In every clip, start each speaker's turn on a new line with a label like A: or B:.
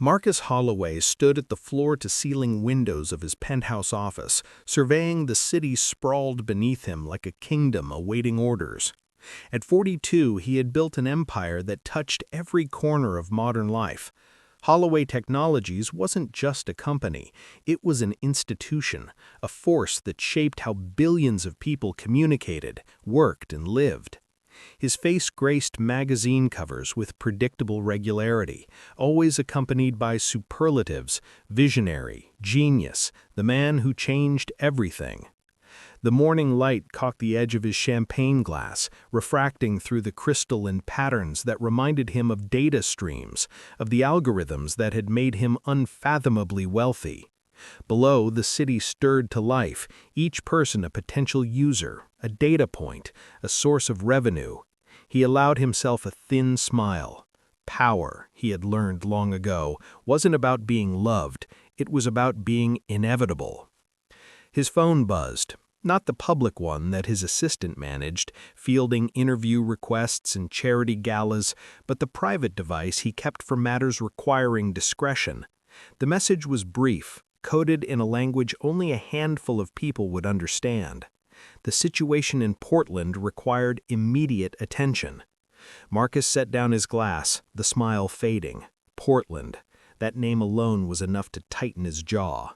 A: Marcus Holloway stood at the floor-to-ceiling windows of his penthouse office, surveying the city sprawled beneath him like a kingdom awaiting orders. At 42, he had built an empire that touched every corner of modern life. Holloway Technologies wasn't just a company, it was an institution, a force that shaped how billions of people communicated, worked, and lived. His face graced magazine covers with predictable regularity, always accompanied by superlatives: visionary, genius, the man who changed everything. The morning light caught the edge of his champagne glass, refracting through the crystal in patterns that reminded him of data streams, of the algorithms that had made him unfathomably wealthy. Below, the city stirred to life, each person a potential user, a data point, a source of revenue. He allowed himself a thin smile. Power, he had learned long ago, wasn't about being loved, it was about being inevitable. His phone buzzed. Not the public one that his assistant managed, fielding interview requests and charity galas, but the private device he kept for matters requiring discretion. The message was brief, coded in a language only a handful of people would understand. The situation in Portland required immediate attention. Marcus set down his glass, the smile fading. Portland. That name alone was enough to tighten his jaw.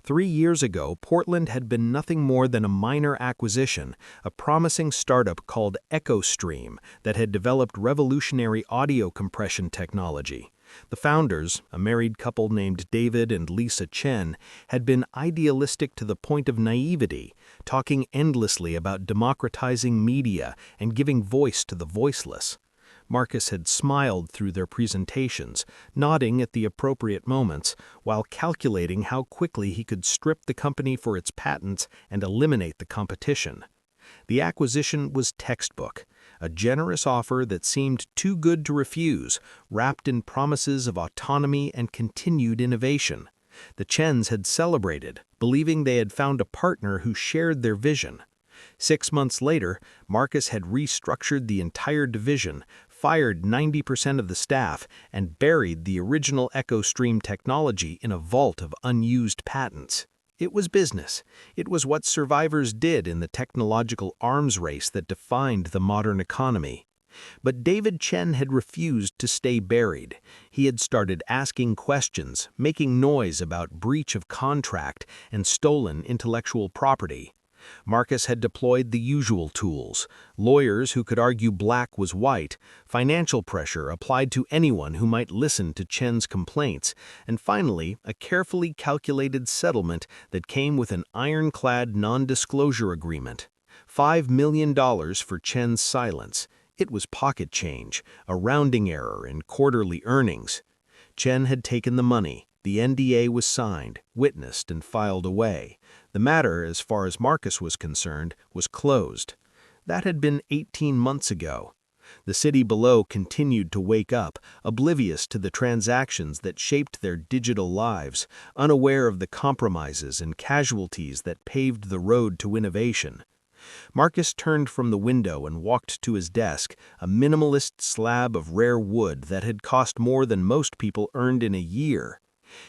A: 3 years ago, Portland had been nothing more than a minor acquisition, a promising startup called EchoStream that had developed revolutionary audio compression technology. The founders, a married couple named David and Lisa Chen, had been idealistic to the point of naivety, talking endlessly about democratizing media and giving voice to the voiceless. Marcus had smiled through their presentations, nodding at the appropriate moments, while calculating how quickly he could strip the company for its patents and eliminate the competition. The acquisition was textbook, a generous offer that seemed too good to refuse, wrapped in promises of autonomy and continued innovation. The Chens had celebrated, believing they had found a partner who shared their vision. 6 months later, Marcus had restructured the entire division, fired 90% of the staff, and buried the original EchoStream technology in a vault of unused patents. It was business. It was what survivors did in the technological arms race that defined the modern economy. But David Chen had refused to stay buried. He had started asking questions, making noise about breach of contract and stolen intellectual property. Marcus had deployed the usual tools: lawyers who could argue black was white, financial pressure applied to anyone who might listen to Chen's complaints, and finally, a carefully calculated settlement that came with an ironclad non-disclosure agreement. $5 million for Chen's silence. It was pocket change, a rounding error in quarterly earnings. Chen had taken the money. The NDA was signed, witnessed, and filed away. The matter, as far as Marcus was concerned, was closed. That had been 18 months ago. The city below continued to wake up, oblivious to the transactions that shaped their digital lives, unaware of the compromises and casualties that paved the road to innovation. Marcus turned from the window and walked to his desk, a minimalist slab of rare wood that had cost more than most people earned in a year.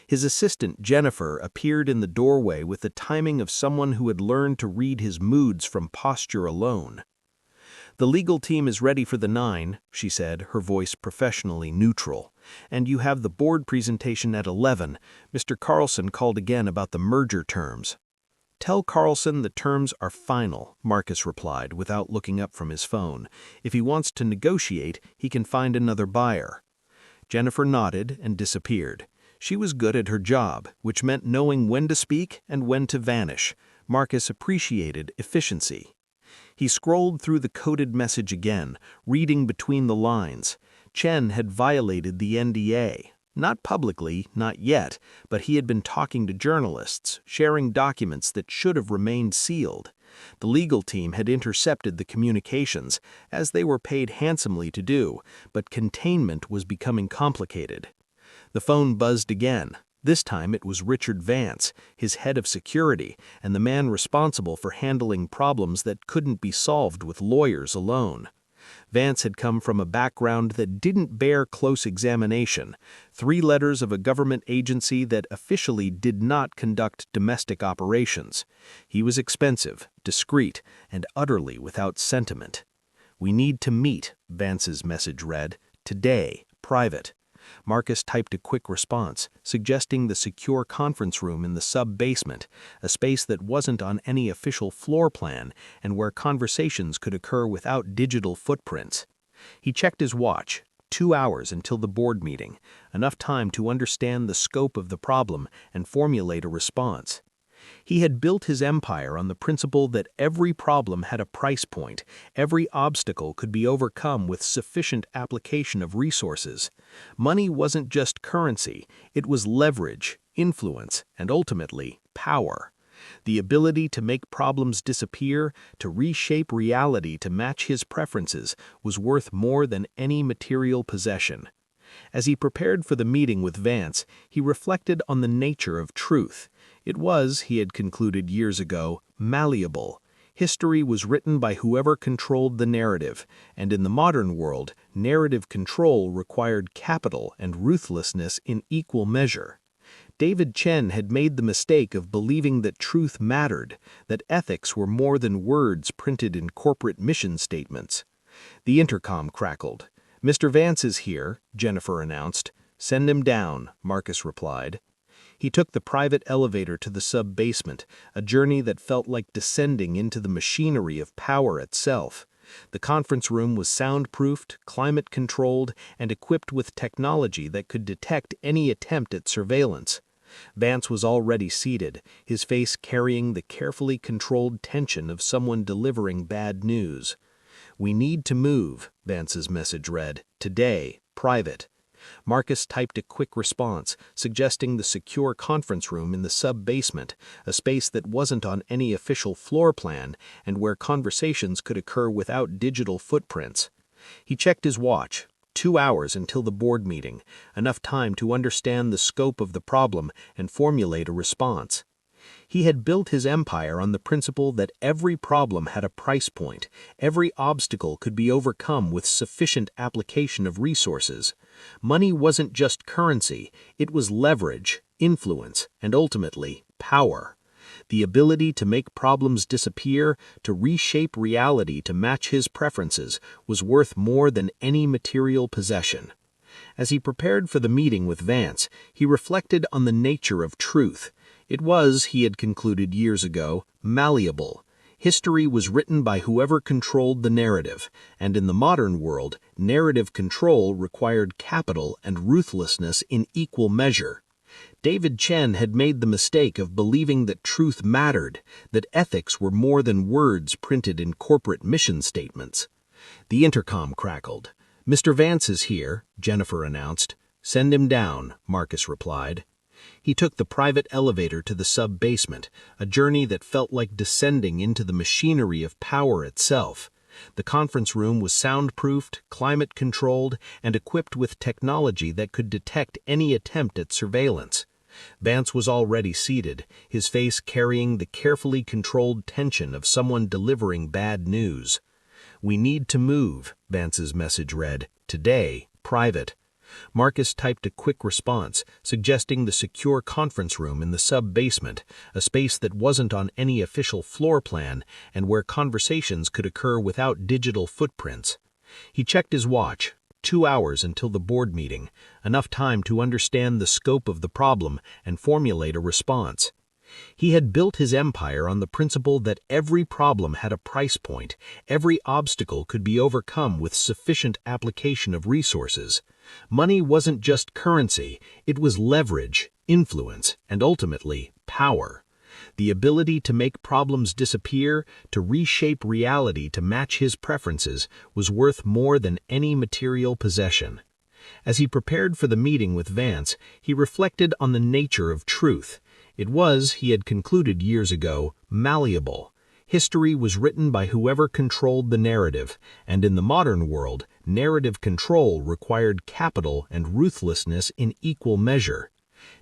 A: His assistant, Jennifer, appeared in the doorway with the timing of someone who had learned to read his moods from posture alone. "The legal team is ready for the 9, she said, her voice professionally neutral. "And you have the board presentation at 11. Mr. Carlson called again about the merger terms." "Tell Carlson the terms are final," Marcus replied without looking up from his phone. "If he wants to negotiate, he can find another buyer." Jennifer nodded and disappeared. She was good at her job, which meant knowing when to speak and when to vanish. Marcus appreciated efficiency. He scrolled through the coded message again, reading between the lines. Chen had violated the NDA. Not publicly, not yet, but he had been talking to journalists, sharing documents that should have remained sealed. The legal team had intercepted the communications, as they were paid handsomely to do, but containment was becoming complicated. The phone buzzed again. This time it was Richard Vance, his head of security, and the man responsible for handling problems that couldn't be solved with lawyers alone. Vance had come from a background that didn't bear close examination, 3 letters of a government agency that officially did not conduct domestic operations. He was expensive, discreet, and utterly without sentiment. "We need to meet," Vance's message read. "Today, private." Marcus typed a quick response, suggesting the secure conference room in the sub-basement, a space that wasn't on any official floor plan and where conversations could occur without digital footprints. He checked his watch. 2 hours until the board meeting, enough time to understand the scope of the problem and formulate a response. He had built his empire on the principle that every problem had a price point, every obstacle could be overcome with sufficient application of resources. Money wasn't just currency, it was leverage, influence, and ultimately, power. The ability to make problems disappear, to reshape reality to match his preferences, was worth more than any material possession. As he prepared for the meeting with Vance, he reflected on the nature of truth. It was, he had concluded years ago, malleable. History was written by whoever controlled the narrative, and in the modern world, narrative control required capital and ruthlessness in equal measure. David Chen had made the mistake of believing that truth mattered, that ethics were more than words printed in corporate mission statements. The intercom crackled. "Mr. Vance is here," Jennifer announced. "Send him down," Marcus replied. He took the private elevator to the sub-basement, a journey that felt like descending into the machinery of power itself. The conference room was soundproofed, climate-controlled, and equipped with technology that could detect any attempt at surveillance. Vance was already seated, his face carrying the carefully controlled tension of someone delivering bad news. "We need to move," Vance's message read. "Today, private." Marcus typed a quick response, suggesting the secure conference room in the sub-basement, a space that wasn't on any official floor plan and where conversations could occur without digital footprints. He checked his watch. 2 hours until the board meeting, enough time to understand the scope of the problem and formulate a response. He had built his empire on the principle that every problem had a price point, every obstacle could be overcome with sufficient application of resources. Money wasn't just currency, it was leverage, influence, and ultimately, power. The ability to make problems disappear, to reshape reality to match his preferences, was worth more than any material possession. As he prepared for the meeting with Vance, he reflected on the nature of truth. It was, he had concluded years ago, malleable. History was written by whoever controlled the narrative, and in the modern world, narrative control required capital and ruthlessness in equal measure. David Chen had made the mistake of believing that truth mattered, that ethics were more than words printed in corporate mission statements. The intercom crackled. "Mr. Vance is here," Jennifer announced. "Send him down," Marcus replied. He took the private elevator to the sub-basement, a journey that felt like descending into the machinery of power itself. The conference room was soundproofed, climate-controlled, and equipped with technology that could detect any attempt at surveillance. Vance was already seated, his face carrying the carefully controlled tension of someone delivering bad news. "We need to move," Vance's message read. "Today, private." Marcus typed a quick response, suggesting the secure conference room in the sub-basement, a space that wasn't on any official floor plan and where conversations could occur without digital footprints. He checked his watch. 2 hours until the board meeting, enough time to understand the scope of the problem and formulate a response. He had built his empire on the principle that every problem had a price point, every obstacle could be overcome with sufficient application of resources. Money wasn't just currency, it was leverage, influence, and ultimately, power. The ability to make problems disappear, to reshape reality to match his preferences, was worth more than any material possession. As he prepared for the meeting with Vance, he reflected on the nature of truth. It was, he had concluded years ago, malleable. History was written by whoever controlled the narrative, and in the modern world, narrative control required capital and ruthlessness in equal measure.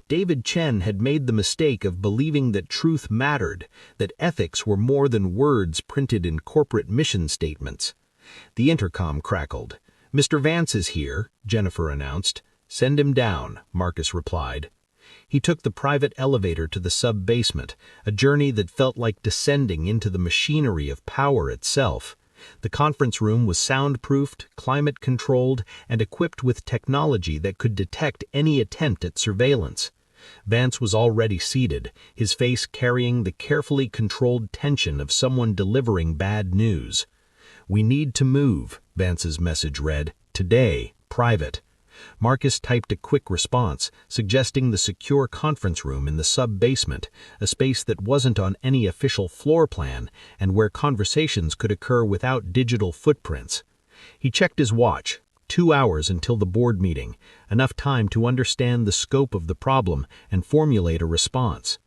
A: David Chen had made the mistake of believing that truth mattered, that ethics were more than words printed in corporate mission statements. The intercom crackled. "Mr. Vance is here," Jennifer announced. "Send him down," Marcus replied. He took the private elevator to the sub-basement, a journey that felt like descending into the machinery of power itself. The conference room was soundproofed, climate-controlled, and equipped with technology that could detect any attempt at surveillance. Vance was already seated, his face carrying the carefully controlled tension of someone delivering bad news. "We need to move," Vance's message read. "Today, private." Marcus typed a quick response, suggesting the secure conference room in the sub-basement, a space that wasn't on any official floor plan and where conversations could occur without digital footprints. He checked his watch. 2 hours until the board meeting, enough time to understand the scope of the problem and formulate a response.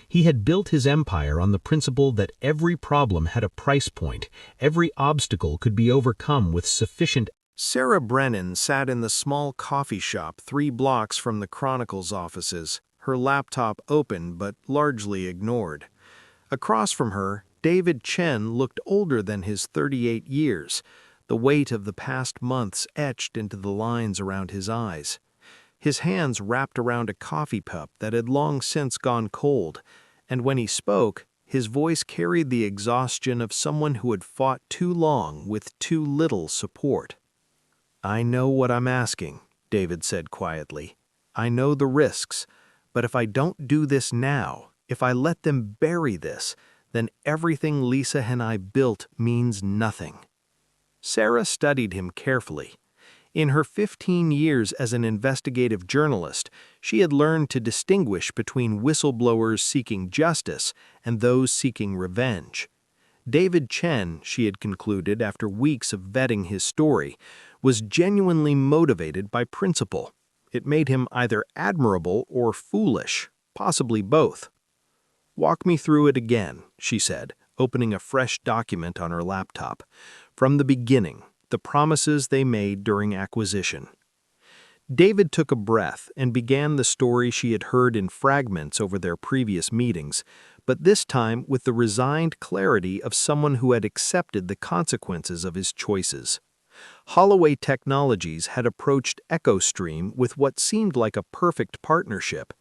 A: He had built his empire on the principle that every problem had a price point, every obstacle could be overcome with sufficient. Sarah Brennan sat in the small coffee shop 3 blocks from the Chronicle's offices, her laptop open but largely ignored. Across from her, David Chen looked older than his 38 years, the weight of the past months etched into the lines around his eyes. His hands wrapped around a coffee cup that had long since gone cold, and when he spoke, his voice carried the exhaustion of someone who had fought too long with too little support. "I know what I'm asking," David said quietly. "I know the risks, but if I don't do this now, if I let them bury this, then everything Lisa and I built means nothing." Sarah studied him carefully. In her 15 years as an investigative journalist, she had learned to distinguish between whistleblowers seeking justice and those seeking revenge. David Chen, she had concluded after weeks of vetting his story, was genuinely motivated by principle. It made him either admirable or foolish, possibly both. "Walk me through it again," she said, opening a fresh document on her laptop. "From the beginning, the promises they made during acquisition." David took a breath and began the story she had heard in fragments over their previous meetings, but this time with the resigned clarity of someone who had accepted the consequences of his choices. Holloway Technologies had approached EchoStream with what seemed like a perfect partnership.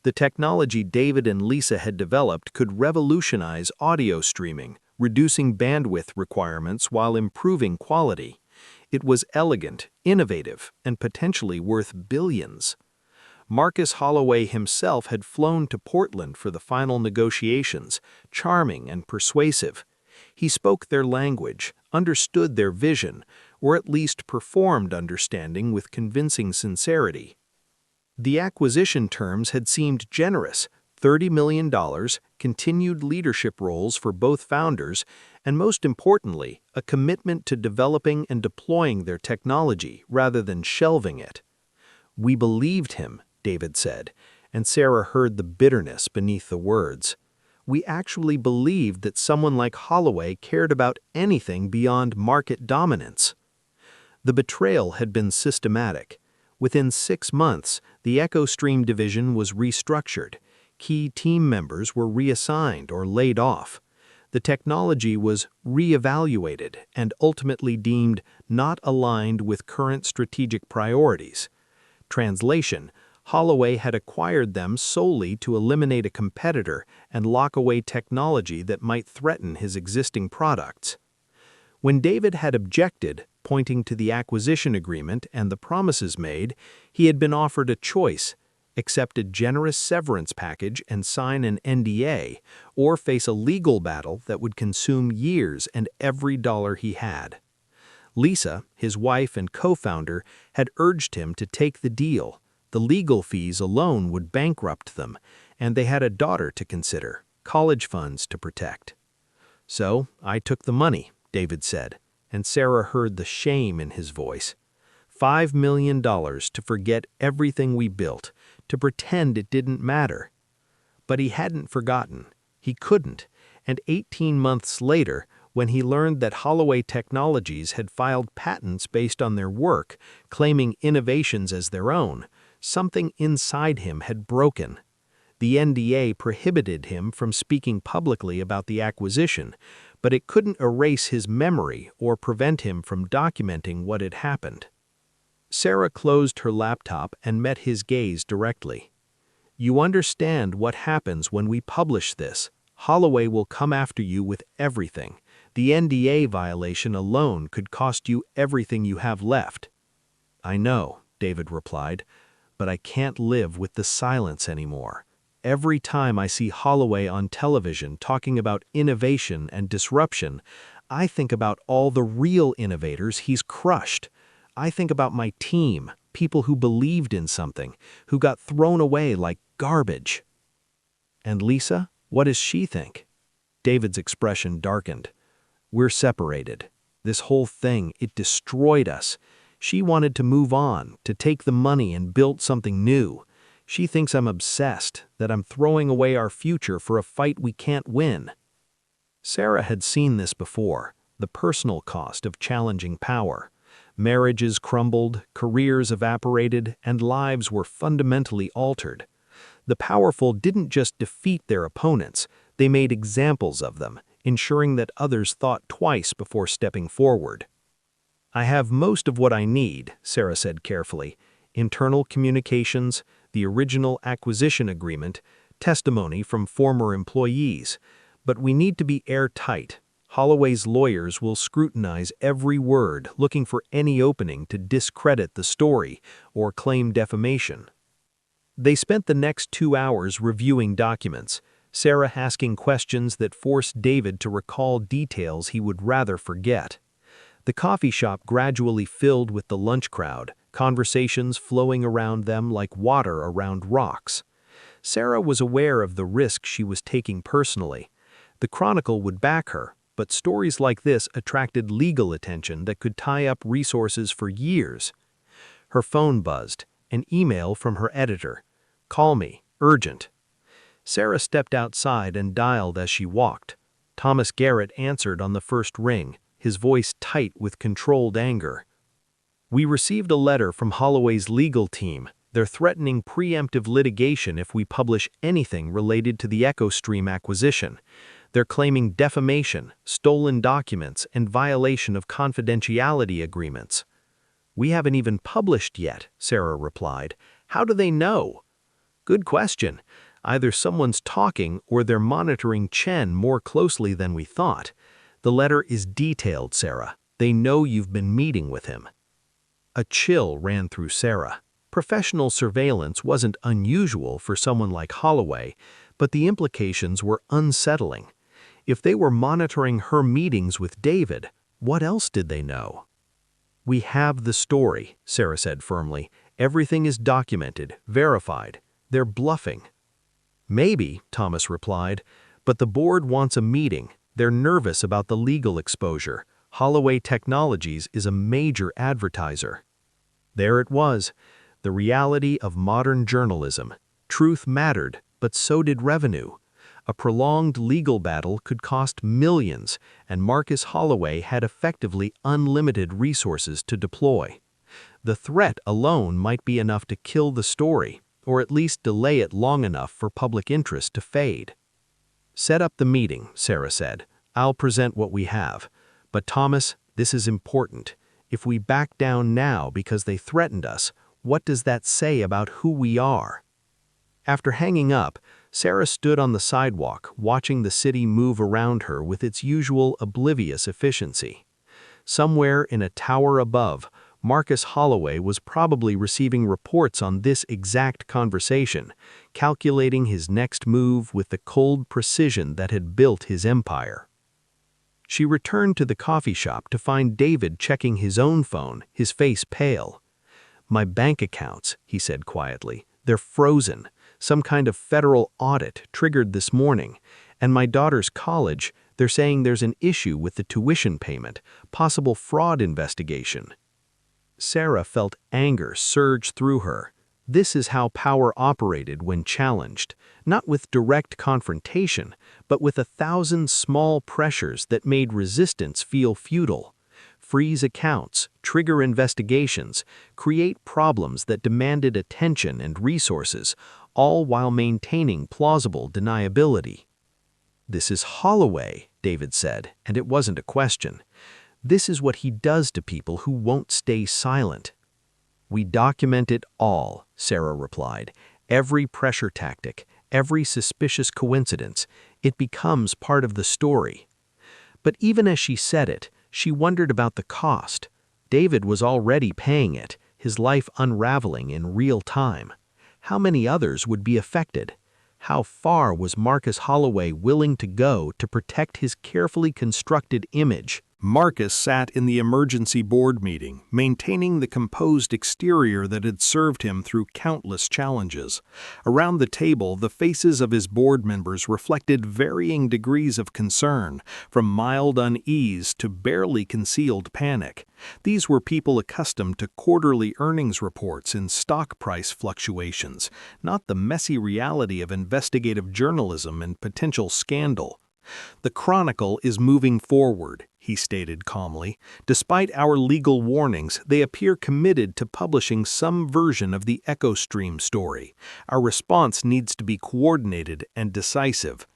A: The technology David and Lisa had developed could revolutionize audio streaming, reducing bandwidth requirements while improving quality. It was elegant, innovative, and potentially worth billions. Marcus Holloway himself had flown to Portland for the final negotiations, charming and persuasive. He spoke their language, understood their vision, or at least performed understanding with convincing sincerity. The acquisition terms had seemed generous: $30 million, continued leadership roles for both founders, and most importantly, a commitment to developing and deploying their technology rather than shelving it. "We believed him," David said, and Sarah heard the bitterness beneath the words. "We actually believed that someone like Holloway cared about anything beyond market dominance." The betrayal had been systematic. Within 6 months, the EchoStream division was restructured. Key team members were reassigned or laid off. The technology was reevaluated and ultimately deemed not aligned with current strategic priorities. Translation: Holloway had acquired them solely to eliminate a competitor and lock away technology that might threaten his existing products. When David had objected, pointing to the acquisition agreement and the promises made, he had been offered a choice: accept a generous severance package and sign an NDA, or face a legal battle that would consume years and every dollar he had. Lisa, his wife and co-founder, had urged him to take the deal. The legal fees alone would bankrupt them, and they had a daughter to consider, college funds to protect. "So I took the money," David said, and Sarah heard the shame in his voice. $5 million to forget everything we built, to pretend it didn't matter. But he hadn't forgotten. He couldn't, and 18 months later, when he learned that Holloway Technologies had filed patents based on their work, claiming innovations as their own, something inside him had broken. The NDA prohibited him from speaking publicly about the acquisition, but it couldn't erase his memory or prevent him from documenting what had happened. Sarah closed her laptop and met his gaze directly. "You understand what happens when we publish this. Holloway will come after you with everything. The NDA violation alone could cost you everything you have left." "I know," David replied, "but I can't live with the silence anymore. Every time I see Holloway on television talking about innovation and disruption, I think about all the real innovators he's crushed. I think about my team, people who believed in something, who got thrown away like garbage." "And Lisa, what does she think?" David's expression darkened. "We're separated. This whole thing, it destroyed us. She wanted to move on, to take the money and build something new. She thinks I'm obsessed, that I'm throwing away our future for a fight we can't win." Sarah had seen this before, the personal cost of challenging power. Marriages crumbled, careers evaporated, and lives were fundamentally altered. The powerful didn't just defeat their opponents, they made examples of them, ensuring that others thought twice before stepping forward. "I have most of what I need," Sarah said carefully. "Internal communications, the original acquisition agreement, testimony from former employees. But we need to be airtight. Holloway's lawyers will scrutinize every word, looking for any opening to discredit the story or claim defamation." They spent the next 2 hours reviewing documents, Sarah asking questions that forced David to recall details he would rather forget. The coffee shop gradually filled with the lunch crowd, conversations flowing around them like water around rocks. Sarah was aware of the risk she was taking personally. The Chronicle would back her, but stories like this attracted legal attention that could tie up resources for years. Her phone buzzed, an email from her editor. "Call me, urgent." Sarah stepped outside and dialed as she walked. Thomas Garrett answered on the first ring, his voice tight with controlled anger. "We received a letter from Holloway's legal team. They're threatening preemptive litigation if we publish anything related to the EchoStream acquisition. They're claiming defamation, stolen documents, and violation of confidentiality agreements." "We haven't even published yet," Sarah replied. "How do they know?" "Good question. Either someone's talking or they're monitoring Chen more closely than we thought. The letter is detailed, Sarah. They know you've been meeting with him." A chill ran through Sarah. Professional surveillance wasn't unusual for someone like Holloway, but the implications were unsettling. If they were monitoring her meetings with David, what else did they know? "We have the story," Sarah said firmly. "Everything is documented, verified. They're bluffing." "Maybe," Thomas replied, "but the board wants a meeting. They're nervous about the legal exposure. Holloway Technologies is a major advertiser." There it was, the reality of modern journalism. Truth mattered, but so did revenue. A prolonged legal battle could cost millions, and Marcus Holloway had effectively unlimited resources to deploy. The threat alone might be enough to kill the story, or at least delay it long enough for public interest to fade. "Set up the meeting," Sarah said. "I'll present what we have. But Thomas, this is important. If we back down now because they threatened us, what does that say about who we are?" After hanging up, Sarah stood on the sidewalk, watching the city move around her with its usual oblivious efficiency. Somewhere in a tower above, Marcus Holloway was probably receiving reports on this exact conversation, calculating his next move with the cold precision that had built his empire. She returned to the coffee shop to find David checking his own phone, his face pale. "My bank accounts," he said quietly, "they're frozen. Some kind of federal audit triggered this morning. And my daughter's college, they're saying there's an issue with the tuition payment, possible fraud investigation." Sarah felt anger surge through her. This is how power operated when challenged, not with direct confrontation, but with 1,000 small pressures that made resistance feel futile. Freeze accounts, trigger investigations, create problems that demanded attention and resources, all while maintaining plausible deniability. "This is Holloway," David said, and it wasn't a question. "This is what he does to people who won't stay silent." "We document it all," Sarah replied. "Every pressure tactic, every suspicious coincidence. It becomes part of the story." But even as she said it, she wondered about the cost. David was already paying it, his life unraveling in real time. How many others would be affected? How far was Marcus Holloway willing to go to protect his carefully constructed image? Marcus sat in the emergency board meeting, maintaining the composed exterior that had served him through countless challenges. Around the table, the faces of his board members reflected varying degrees of concern, from mild unease to barely concealed panic. These were people accustomed to quarterly earnings reports and stock price fluctuations, not the messy reality of investigative journalism and potential scandal. "The Chronicle is moving forward," he stated calmly. "Despite our legal warnings, they appear committed to publishing some version of the EchoStream story. Our response needs to be coordinated and decisive."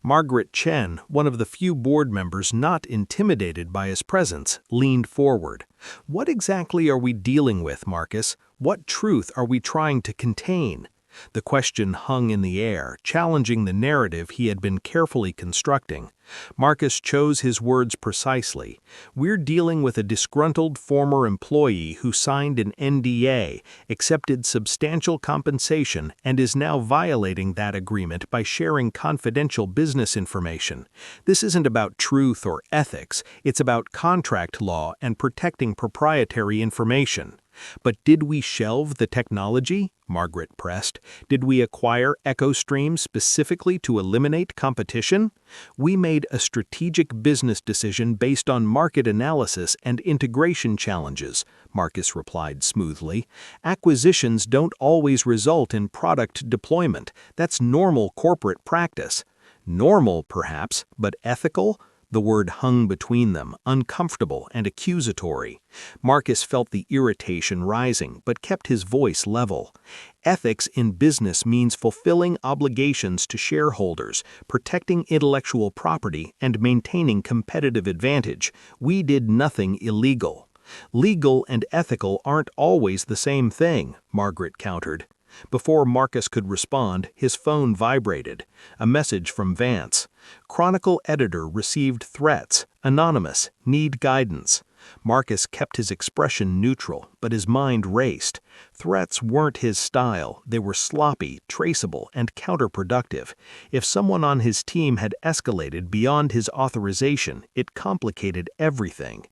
A: Margaret Chen, one of the few board members not intimidated by his presence, leaned forward. "What exactly are we dealing with, Marcus? What truth are we trying to contain?" The question hung in the air, challenging the narrative he had been carefully constructing. Marcus chose his words precisely. "We're dealing with a disgruntled former employee who signed an NDA, accepted substantial compensation, and is now violating that agreement by sharing confidential business information. This isn't about truth or ethics, it's about contract law and protecting proprietary information." "But did we shelve the technology?" Margaret pressed. "Did we acquire EchoStream specifically to eliminate competition?" "We made a strategic business decision based on market analysis and integration challenges," Marcus replied smoothly. "Acquisitions don't always result in product deployment. That's normal corporate practice." "Normal, perhaps, but ethical?" The word hung between them, uncomfortable and accusatory. Marcus felt the irritation rising, but kept his voice level. "Ethics in business means fulfilling obligations to shareholders, protecting intellectual property, and maintaining competitive advantage. We did nothing illegal." "Legal and ethical aren't always the same thing," Margaret countered. Before Marcus could respond, his phone vibrated. A message from Vance. "Chronicle editor received threats. Anonymous. Need guidance." Marcus kept his expression neutral, but his mind raced. Threats weren't his style. They were sloppy, traceable, and counterproductive. If someone on his team had escalated beyond his authorization, it complicated everything.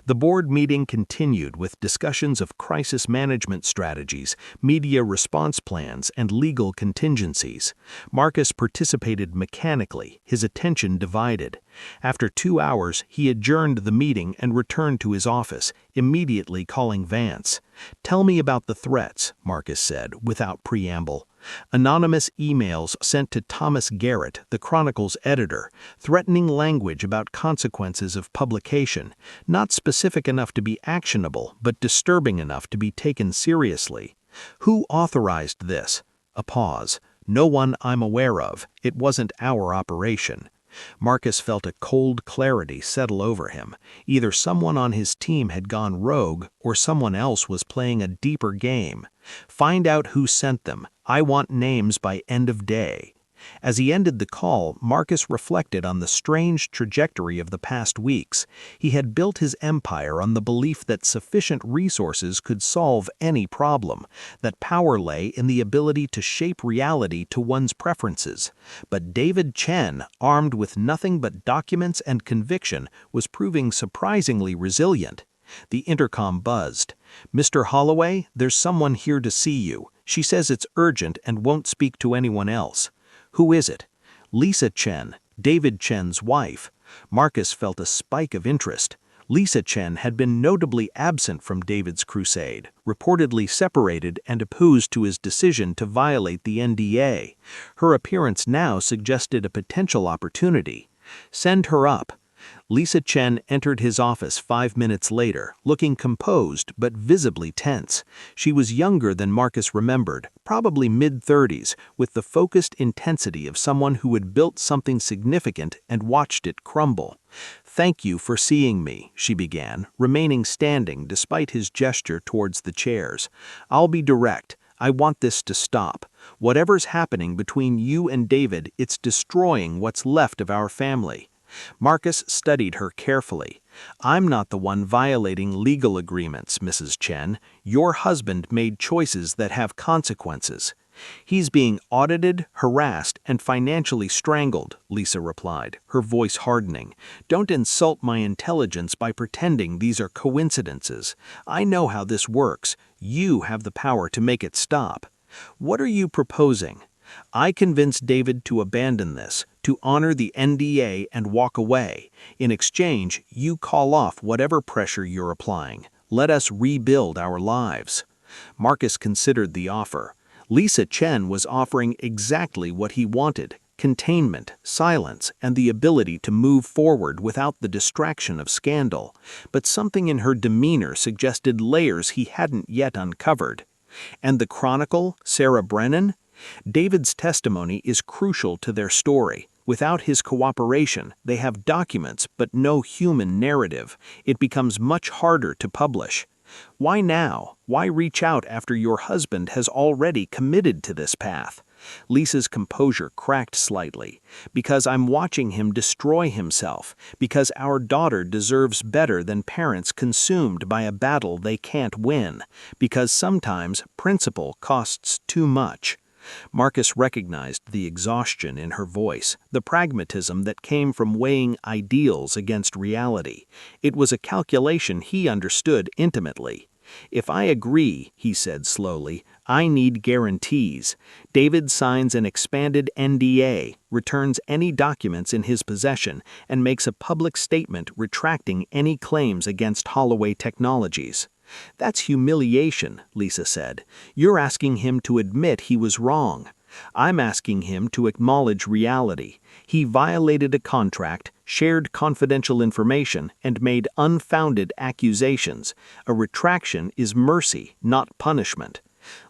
A: The board meeting continued with discussions of crisis management strategies, media response plans, and legal contingencies. Marcus participated mechanically, his attention divided. After 2 hours, he adjourned the meeting and returned to his office, immediately calling Vance. "Tell me about the threats," Marcus said, without preamble. "Anonymous emails sent to Thomas Garrett, the Chronicle's editor, threatening language about consequences of publication, not specific enough to be actionable, but disturbing enough to be taken seriously." "Who authorized this?" A pause. "No one I'm aware of. It wasn't our operation." Marcus felt a cold clarity settle over him. Either someone on his team had gone rogue, or someone else was playing a deeper game. "Find out who sent them. I want names by end of day." As he ended the call, Marcus reflected on the strange trajectory of the past weeks. He had built his empire on the belief that sufficient resources could solve any problem, that power lay in the ability to shape reality to one's preferences. But David Chen, armed with nothing but documents and conviction, was proving surprisingly resilient. The intercom buzzed. "Mr. Holloway, there's someone here to see you. She says it's urgent and won't speak to anyone else." "Who is it?" "Lisa Chen, David Chen's wife." Marcus felt a spike of interest. Lisa Chen had been notably absent from David's crusade, reportedly separated and opposed to his decision to violate the NDA. Her appearance now suggested a potential opportunity. "Send her up." Lisa Chen entered his office 5 minutes later, looking composed but visibly tense. She was younger than Marcus remembered, probably mid-30s, with the focused intensity of someone who had built something significant and watched it crumble. "Thank you for seeing me," she began, remaining standing despite his gesture towards the chairs. "I'll be direct. I want this to stop. Whatever's happening between you and David, it's destroying what's left of our family." Marcus studied her carefully. "I'm not the one violating legal agreements, Mrs. Chen. Your husband made choices that have consequences." "He's being audited, harassed, and financially strangled," Lisa replied, her voice hardening. "Don't insult my intelligence by pretending these are coincidences. I know how this works. You have the power to make it stop." "What are you proposing?" "I convinced David to abandon this, to honor the NDA and walk away. In exchange, you call off whatever pressure you're applying. Let us rebuild our lives." Marcus considered the offer. Lisa Chen was offering exactly what he wanted: containment, silence, and the ability to move forward without the distraction of scandal. But something in her demeanor suggested layers he hadn't yet uncovered. "And the Chronicle, Sarah Brennan?" "David's testimony is crucial to their story. Without his cooperation, they have documents but no human narrative. It becomes much harder to publish." "Why now? Why reach out after your husband has already committed to this path?" Lisa's composure cracked slightly. "Because I'm watching him destroy himself. Because our daughter deserves better than parents consumed by a battle they can't win. Because sometimes principle costs too much." Marcus recognized the exhaustion in her voice, the pragmatism that came from weighing ideals against reality. It was a calculation he understood intimately. "If I agree," he said slowly, "I need guarantees. David signs an expanded NDA, returns any documents in his possession, and makes a public statement retracting any claims against Holloway Technologies." "That's humiliation," Lisa said. "You're asking him to admit he was wrong. I'm asking him to acknowledge reality. He violated a contract, shared confidential information, and made unfounded accusations. A retraction is mercy, not punishment."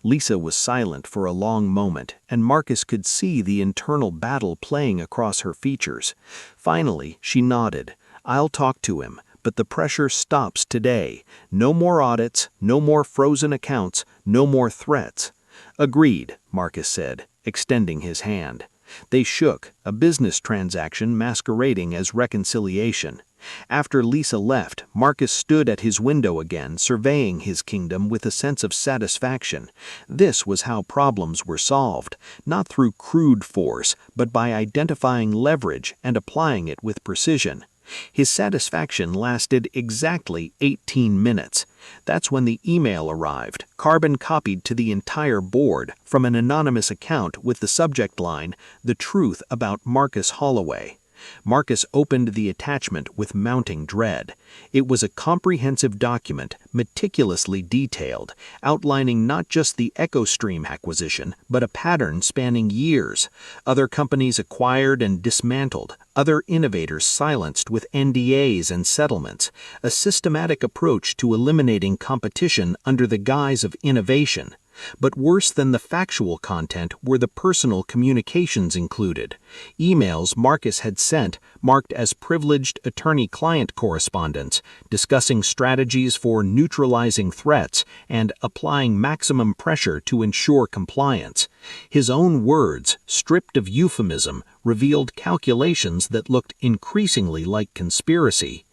A: Lisa was silent for a long moment, and Marcus could see the internal battle playing across her features. Finally, she nodded. "I'll talk to him. But the pressure stops today. No more audits, no more frozen accounts, no more threats." "Agreed," Marcus said, extending his hand. They shook, a business transaction masquerading as reconciliation. After Lisa left, Marcus stood at his window again, surveying his kingdom with a sense of satisfaction. This was how problems were solved, not through crude force, but by identifying leverage and applying it with precision. His satisfaction lasted exactly 18 minutes. That's when the email arrived, carbon copied to the entire board, from an anonymous account with the subject line, "The Truth About Marcus Holloway." Marcus opened the attachment with mounting dread. It was a comprehensive document, meticulously detailed, outlining not just the EchoStream acquisition, but a pattern spanning years. Other companies acquired and dismantled, other innovators silenced with NDAs and settlements, a systematic approach to eliminating competition under the guise of innovation. But worse than the factual content were the personal communications included. Emails Marcus had sent, marked as privileged attorney-client correspondence, discussing strategies for neutralizing threats and applying maximum pressure to ensure compliance. His own words, stripped of euphemism, revealed calculations that looked increasingly like conspiracy.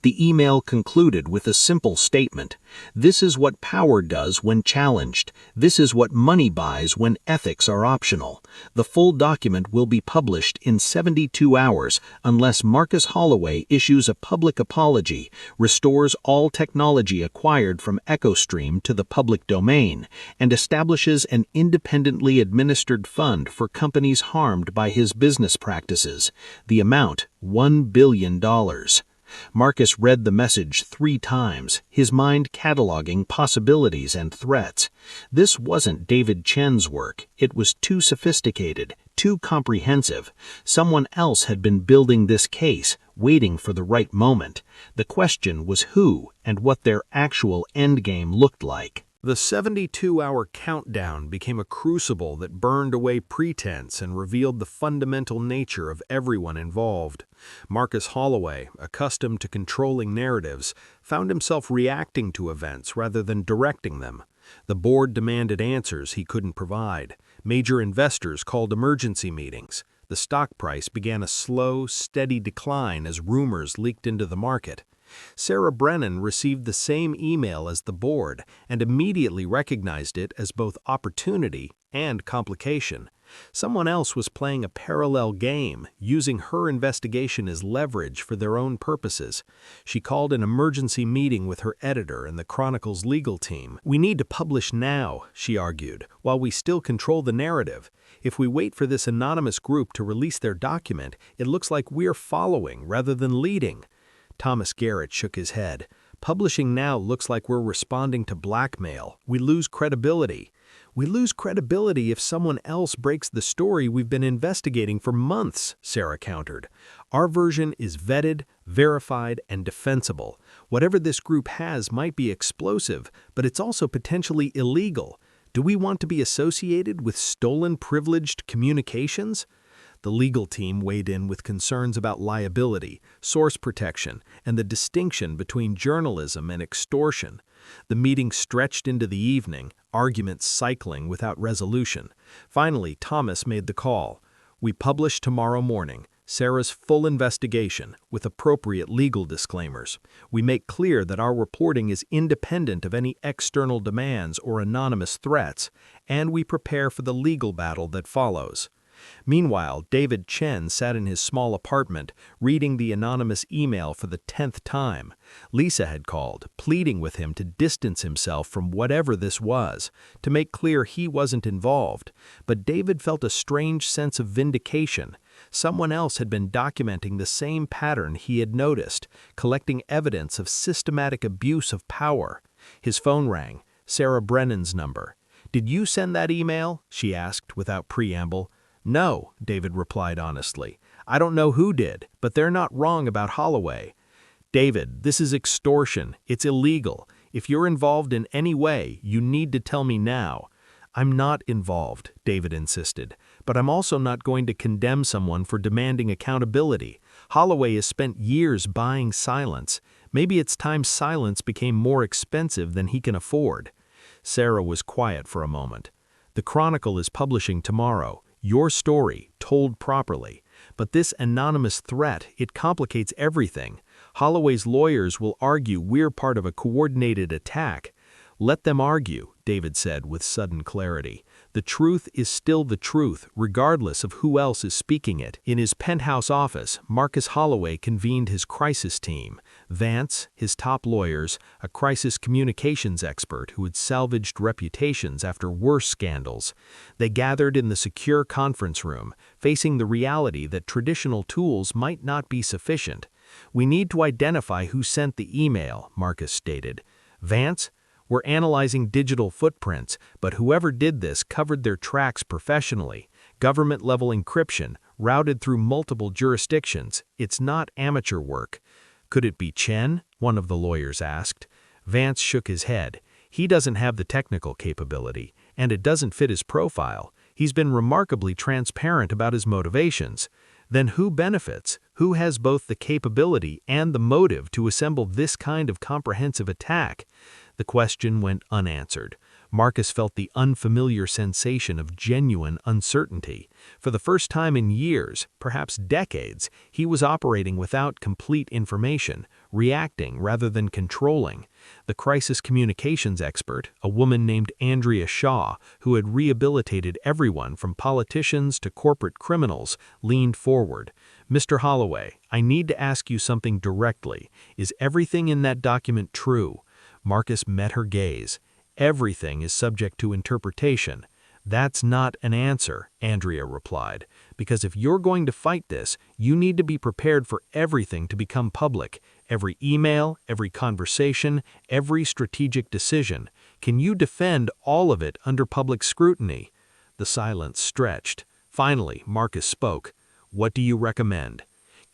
A: The email concluded with a simple statement: "This is what power does when challenged. This is what money buys when ethics are optional. The full document will be published in 72 hours unless Marcus Holloway issues a public apology, restores all technology acquired from EchoStream to the public domain, and establishes an independently administered fund for companies harmed by his business practices. The amount, $1 billion. Marcus read the message 3 times, his mind cataloging possibilities and threats. This wasn't David Chen's work. It was too sophisticated, too comprehensive. Someone else had been building this case, waiting for the right moment. The question was who and what their actual endgame looked like. The 72-hour countdown became a crucible that burned away pretense and revealed the fundamental nature of everyone involved. Marcus Holloway, accustomed to controlling narratives, found himself reacting to events rather than directing them. The board demanded answers he couldn't provide. Major investors called emergency meetings. The stock price began a slow, steady decline as rumors leaked into the market. Sarah Brennan received the same email as the board and immediately recognized it as both opportunity and complication. Someone else was playing a parallel game, using her investigation as leverage for their own purposes. She called an emergency meeting with her editor and the Chronicle's legal team. "We need to publish now," she argued, "while we still control the narrative. If we wait for this anonymous group to release their document, it looks like we're following rather than leading." Thomas Garrett shook his head. "Publishing now looks like we're responding to blackmail. We lose credibility." "We lose credibility if someone else breaks the story we've been investigating for months," Sarah countered. "Our version is vetted, verified, and defensible. Whatever this group has might be explosive, but it's also potentially illegal. Do we want to be associated with stolen privileged communications?" The legal team weighed in with concerns about liability, source protection, and the distinction between journalism and extortion. The meeting stretched into the evening, arguments cycling without resolution. Finally, Thomas made the call. "We publish tomorrow morning Sarah's full investigation with appropriate legal disclaimers. We make clear that our reporting is independent of any external demands or anonymous threats, and we prepare for the legal battle that follows." Meanwhile, David Chen sat in his small apartment, reading the anonymous email for the 10th time. Lisa had called, pleading with him to distance himself from whatever this was, to make clear he wasn't involved. But David felt a strange sense of vindication. Someone else had been documenting the same pattern he had noticed, collecting evidence of systematic abuse of power. His phone rang, Sarah Brennan's number. "Did you send that email?" she asked without preamble. "No," David replied honestly. "I don't know who did, but they're not wrong about Holloway." "David, this is extortion. It's illegal. If you're involved in any way, you need to tell me now." "I'm not involved," David insisted, "but I'm also not going to condemn someone for demanding accountability. Holloway has spent years buying silence. Maybe it's time silence became more expensive than he can afford." Sarah was quiet for a moment. "The Chronicle is publishing tomorrow. Your story, told properly. But this anonymous threat, it complicates everything. Holloway's lawyers will argue we're part of a coordinated attack." "Let them argue," David said with sudden clarity. "The truth is still the truth, regardless of who else is speaking it." In his penthouse office, Marcus Holloway convened his crisis team. Vance, his top lawyers, a crisis communications expert who had salvaged reputations after worse scandals. They gathered in the secure conference room, facing the reality that traditional tools might not be sufficient. "We need to identify who sent the email," Marcus stated. "Vance? We're analyzing digital footprints, but whoever did this covered their tracks professionally. Government-level encryption, routed through multiple jurisdictions. It's not amateur work." "Could it be Chen?" one of the lawyers asked. Vance shook his head. "He doesn't have the technical capability, and it doesn't fit his profile. He's been remarkably transparent about his motivations." "Then who benefits? Who has both the capability and the motive to assemble this kind of comprehensive attack?" The question went unanswered. Marcus felt the unfamiliar sensation of genuine uncertainty. For the first time in years, perhaps decades, he was operating without complete information, reacting rather than controlling. The crisis communications expert, a woman named Andrea Shaw, who had rehabilitated everyone from politicians to corporate criminals, leaned forward. "Mr. Holloway, I need to ask you something directly. Is everything in that document true?" Marcus met her gaze. "Everything is subject to interpretation." "That's not an answer," Andrea replied, "because if you're going to fight this, you need to be prepared for everything to become public. Every email, every conversation, every strategic decision. Can you defend all of it under public scrutiny? The silence stretched. Finally, Marcus spoke. What do you recommend?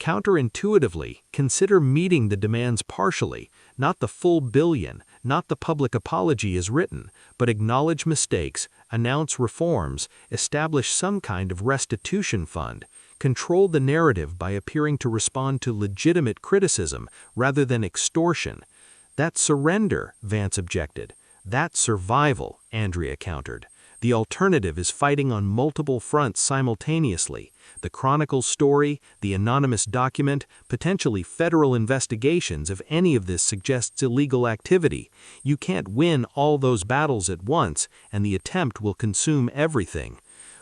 A: Counterintuitively, consider meeting the demands partially, not the full billion, not the public apology as written, but acknowledge mistakes, announce reforms, establish some kind of restitution fund, control the narrative by appearing to respond to legitimate criticism rather than extortion. That's surrender, Vance objected. That's survival, Andrea countered. The alternative is fighting on multiple fronts simultaneously. The Chronicle's story, the anonymous document, potentially federal investigations if any of this suggests illegal activity. You can't win all those battles at once, and the attempt will consume everything.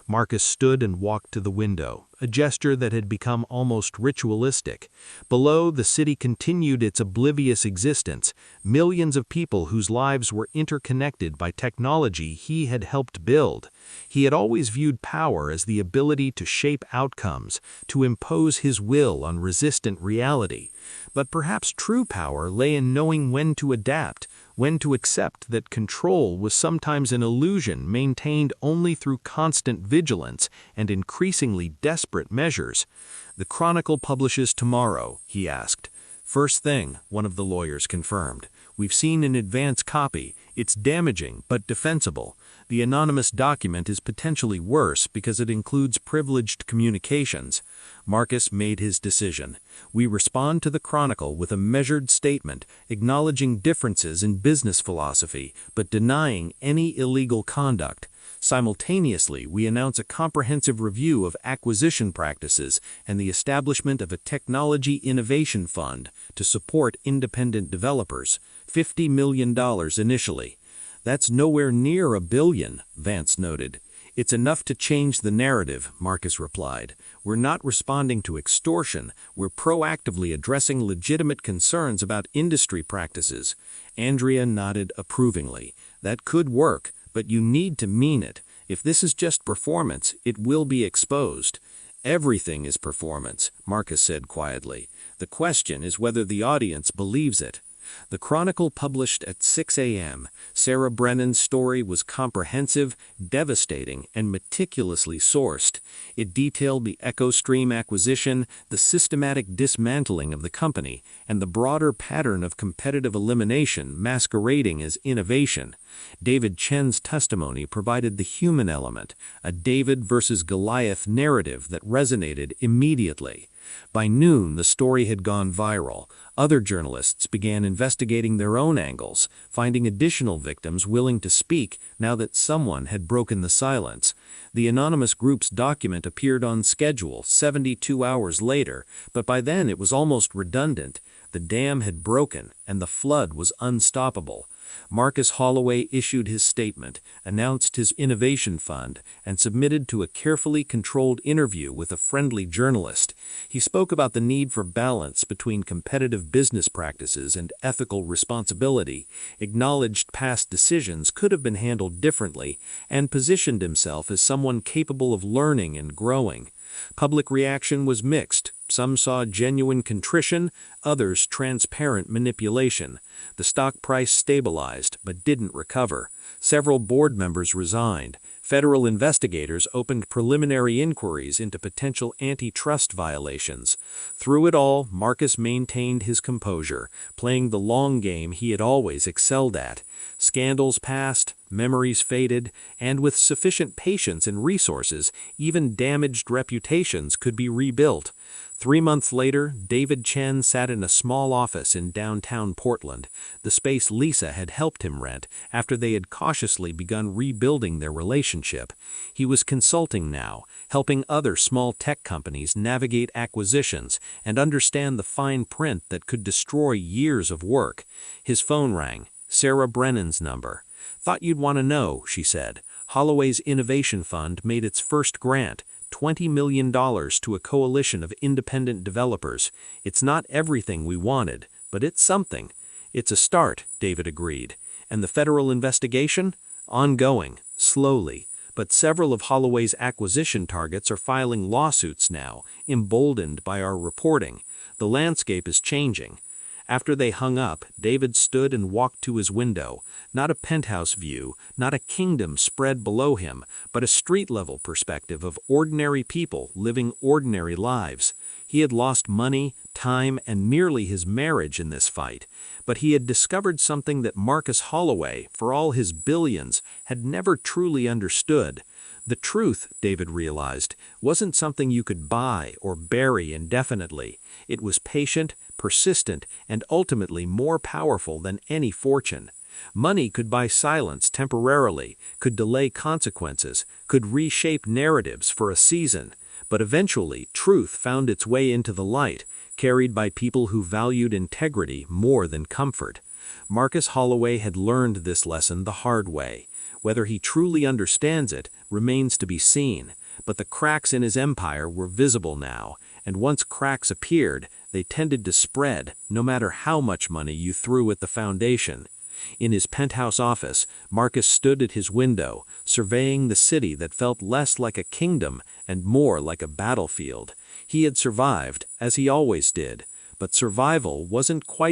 A: Marcus stood and walked to the window, a gesture that had become almost ritualistic. Below, the city continued its oblivious existence, millions of people whose lives were interconnected by technology he had helped build. He had always viewed power as the ability to shape outcomes, to impose his will on resistant reality. But perhaps true power lay in knowing when to adapt, when to accept that control was sometimes an illusion maintained only through constant vigilance and increasingly desperate measures. The Chronicle publishes tomorrow, he asked. First thing, one of the lawyers confirmed. We've seen an advance copy. It's damaging, but defensible. The anonymous document is potentially worse because it includes privileged communications. Marcus made his decision. We respond to the Chronicle with a measured statement, acknowledging differences in business philosophy, but denying any illegal conduct. Simultaneously, we announce a comprehensive review of acquisition practices and the establishment of a technology innovation fund to support independent developers, $50 million initially. That's nowhere near $1 billion, Vance noted. It's enough to change the narrative, Marcus replied. We're not responding to extortion, we're proactively addressing legitimate concerns about industry practices. Andrea nodded approvingly. That could work, but you need to mean it. If this is just performance, it will be exposed. Everything is performance, Marcus said quietly. The question is whether the audience believes it. The Chronicle published at 6 a.m. Sarah Brennan's story was comprehensive, devastating, and meticulously sourced. It detailed the EchoStream acquisition, the systematic dismantling of the company, and the broader pattern of competitive elimination masquerading as innovation. David Chen's testimony provided the human element, a David versus Goliath narrative that resonated immediately. By noon, the story had gone viral. Other journalists began investigating their own angles, finding additional victims willing to speak now that someone had broken the silence. The anonymous group's document appeared on schedule 72 hours later, but by then it was almost redundant. The dam had broken, and the flood was unstoppable. Marcus Holloway issued his statement, announced his innovation fund, and submitted to a carefully controlled interview with a friendly journalist. He spoke about the need for balance between competitive business practices and ethical responsibility, acknowledged past decisions could have been handled differently, and positioned himself as someone capable of learning and growing. Public reaction was mixed. Some saw genuine contrition, others transparent manipulation. The stock price stabilized, but didn't recover. Several board members resigned. Federal investigators opened preliminary inquiries into potential antitrust violations. Through it all, Marcus maintained his composure, playing the long game he had always excelled at. Scandals passed, memories faded, and with sufficient patience and resources, even damaged reputations could be rebuilt. 3 months later, David Chen sat in a small office in downtown Portland, the space Lisa had helped him rent after they had cautiously begun rebuilding their relationship. He was consulting now, helping other small tech companies navigate acquisitions and understand the fine print that could destroy years of work. His phone rang. Sarah Brennan's number. Thought you'd want to know, she said. Holloway's Innovation Fund made its first grant, $20 million to a coalition of independent developers. It's not everything we wanted, but it's something. It's a start, David agreed. And the federal investigation? Ongoing, slowly. But several of Holloway's acquisition targets are filing lawsuits now, emboldened by our reporting. The landscape is changing. After they hung up, David stood and walked to his window. Not a penthouse view, not a kingdom spread below him, but a street-level perspective of ordinary people living ordinary lives. He had lost money, time, and nearly his marriage in this fight. But he had discovered something that Marcus Holloway, for all his billions, had never truly understood. The truth, David realized, wasn't something you could buy or bury indefinitely. It was patient, persistent, and ultimately more powerful than any fortune. Money could buy silence temporarily, could delay consequences, could reshape narratives for a season. But eventually, truth found its way into the light, carried by people who valued integrity more than comfort. Marcus Holloway had learned this lesson the hard way. Whether he truly understands it remains to be seen, but the cracks in his empire were visible now, and once cracks appeared, they tended to spread, no matter how much money you threw at the foundation. In his penthouse office, Marcus stood at his window, surveying the city that felt less like a kingdom and more like a battlefield. He had survived, as he always did, but survival wasn't quite